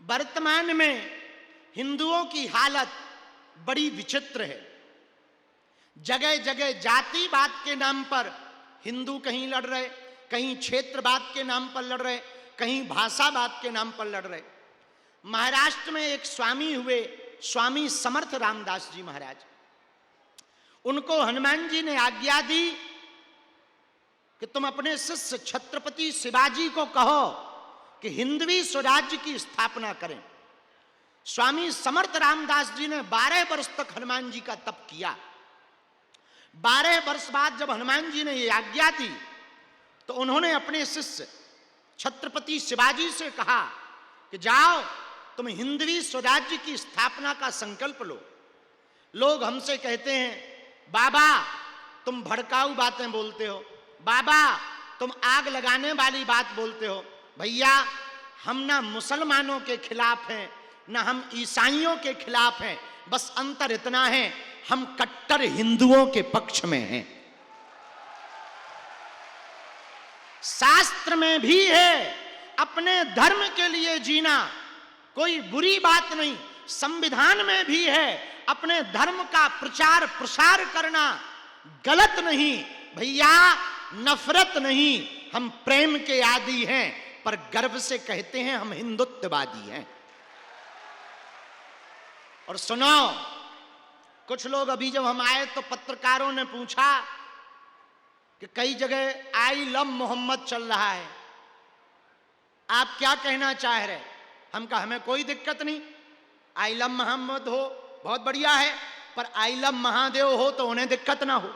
वर्तमान में हिंदुओं की हालत बड़ी विचित्र है। जगह जगह जातिवाद के नाम पर हिंदू कहीं लड़ रहे, कहीं क्षेत्रवाद के नाम पर लड़ रहे, कहीं भाषावाद के नाम पर लड़ रहे। महाराष्ट्र में एक स्वामी हुए, स्वामी समर्थ रामदास जी महाराज, उनको हनुमान जी ने आज्ञा दी कि तुम अपने शिष्य छत्रपति शिवाजी को कहो कि हिंदवी स्वराज्य की स्थापना करें। स्वामी समर्थ रामदास जी ने 12 वर्ष तक हनुमान जी का तप किया। 12 वर्ष बाद जब हनुमान जी ने ये आज्ञा दी तो उन्होंने अपने शिष्य छत्रपति शिवाजी से कहा कि जाओ तुम हिंदवी स्वराज्य की स्थापना का संकल्प लो। लोग हमसे कहते हैं बाबा तुम भड़काऊ बातें बोलते हो, बाबा तुम आग लगाने वाली बात बोलते हो। भैया हम ना मुसलमानों के खिलाफ हैं ना हम ईसाइयों के खिलाफ हैं, बस अंतर इतना है हम कट्टर हिंदुओं के पक्ष में हैं। शास्त्र में भी है अपने धर्म के लिए जीना कोई बुरी बात नहीं, संविधान में भी है अपने धर्म का प्रचार प्रसार करना गलत नहीं। भैया नफरत नहीं, हम प्रेम के आदी हैं, पर गर्व से कहते हैं हम हिंदुत्ववादी हैं। और सुनो, कुछ लोग अभी जब हम आए तो पत्रकारों ने पूछा कि कई जगह आई लव मोहम्मद चल रहा है, आप क्या कहना चाह रहे? हम कहा हमें कोई दिक्कत नहीं, आई लव मोहम्मद हो बहुत बढ़िया है, पर आई लव महादेव हो तो उन्हें दिक्कत ना हो।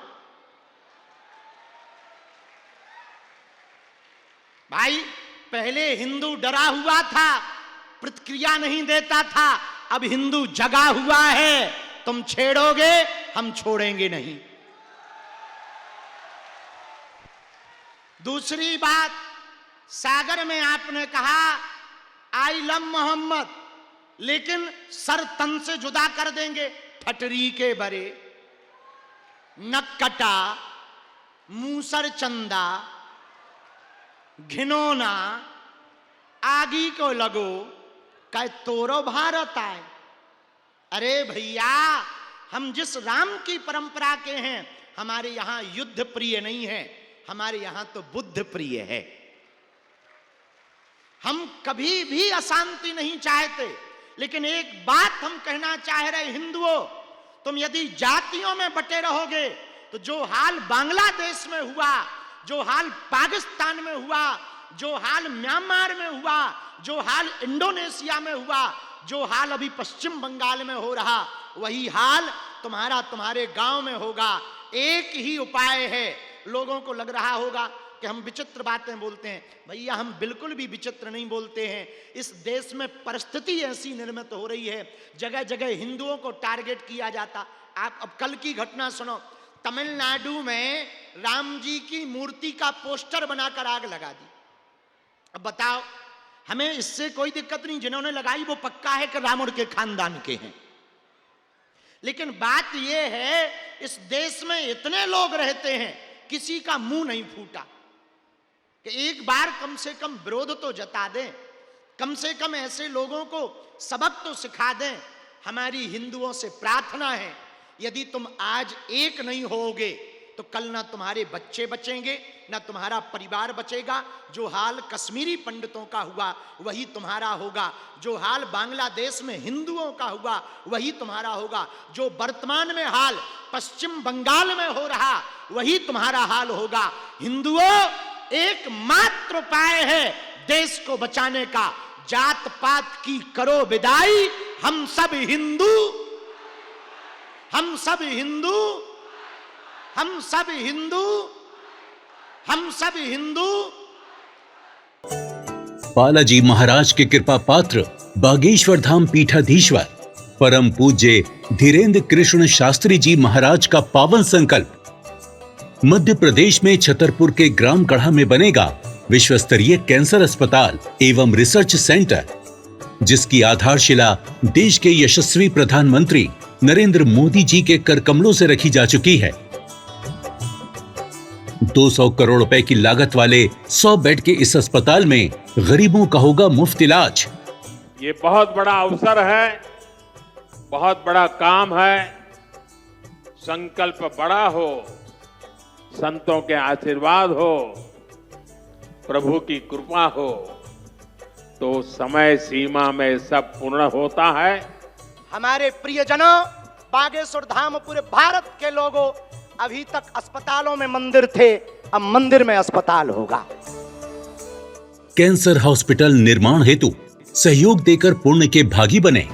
भाई पहले हिंदू डरा हुआ था, प्रतिक्रिया नहीं देता था, अब हिंदू जगा हुआ है, तुम छेड़ोगे हम छोड़ेंगे नहीं। दूसरी बात, सागर में आपने कहा आई लव मोहम्मद, लेकिन सर तन से जुदा कर देंगे, ठटरी के बरे, नक्कटा, मूसर चंदा, घिनौना, आगी को लगो, कह तोरो भारत आए। अरे भैया हम जिस राम की परंपरा के हैं, हमारे यहां युद्ध प्रिय नहीं है, हमारे यहां तो बुद्ध प्रिय है। हम कभी भी अशांति नहीं चाहते, लेकिन एक बात हम कहना चाह रहे हिंदुओं, तुम यदि जातियों में बटे रहोगे तो जो हाल बांग्लादेश में हुआ, जो हाल पाकिस्तान में हुआ, जो हाल म्यांमार में हुआ, जो हाल इंडोनेशिया में हुआ, जो हाल अभी पश्चिम बंगाल में हो रहा, वही हाल तुम्हारे गांव में होगा। एक ही उपाय है। लोगों को लग रहा होगा कि हम विचित्र बातें बोलते हैं, भैया हम बिल्कुल भी विचित्र नहीं बोलते हैं। इस देश में परिस्थिति ऐसी निर्मित हो रही है, जगह जगह हिंदुओं को टारगेट किया जाता। आप अब कल की घटना सुनो, तमिलनाडु में राम जी की मूर्ति का पोस्टर बनाकर आग लगा दी। अब बताओ, हमें इससे कोई दिक्कत नहीं, जिन्होंने लगाई वो पक्का है कि रावण के खानदान के हैं, लेकिन बात यह है इस देश में इतने लोग रहते हैं, किसी का मुंह नहीं फूटा कि एक बार कम से कम विरोध तो जता दें, कम से कम ऐसे लोगों को सबक तो सिखा दें। हमारी हिंदुओं से प्रार्थना है, यदि तुम आज एक नहीं होगे तो कल ना तुम्हारे बच्चे बचेंगे ना तुम्हारा परिवार बचेगा। जो हाल कश्मीरी पंडितों का हुआ वही तुम्हारा होगा, जो हाल बांग्लादेश में हिंदुओं का हुआ वही तुम्हारा होगा, जो वर्तमान में हाल पश्चिम बंगाल में हो रहा वही तुम्हारा हाल होगा। हिंदुओं, एकमात्र उपाय है देश को बचाने का, जात पात की करो विदाई, हम सब हिंदू, हम सब हिंदू, हम सब हिंदू, हम सब हिंदू। बालाजी महाराज के कृपा पात्र बागेश्वर धाम पीठाधीश्वर परम पूज्य धीरेन्द्र कृष्ण शास्त्री जी महाराज का पावन संकल्प। मध्य प्रदेश में छतरपुर के ग्राम गढ़ा में बनेगा विश्व स्तरीय कैंसर अस्पताल एवं रिसर्च सेंटर, जिसकी आधारशिला देश के यशस्वी प्रधानमंत्री नरेंद्र मोदी जी के कर कमलों से रखी जा चुकी है। 200 करोड़ रुपए की लागत वाले 100 बेड के इस अस्पताल में गरीबों का होगा मुफ्त इलाज। ये बहुत बड़ा अवसर है, बहुत बड़ा काम है। संकल्प बड़ा हो, संतों के आशीर्वाद हो, प्रभु की कृपा हो, तो समय सीमा में सब पूर्ण होता है। हमारे प्रियजनों, बागेश्वर धाम पूरे भारत के लोगों, अभी तक अस्पतालों में मंदिर थे, अब मंदिर में अस्पताल होगा। कैंसर हॉस्पिटल निर्माण हेतु सहयोग देकर पुण्य के भागी बने।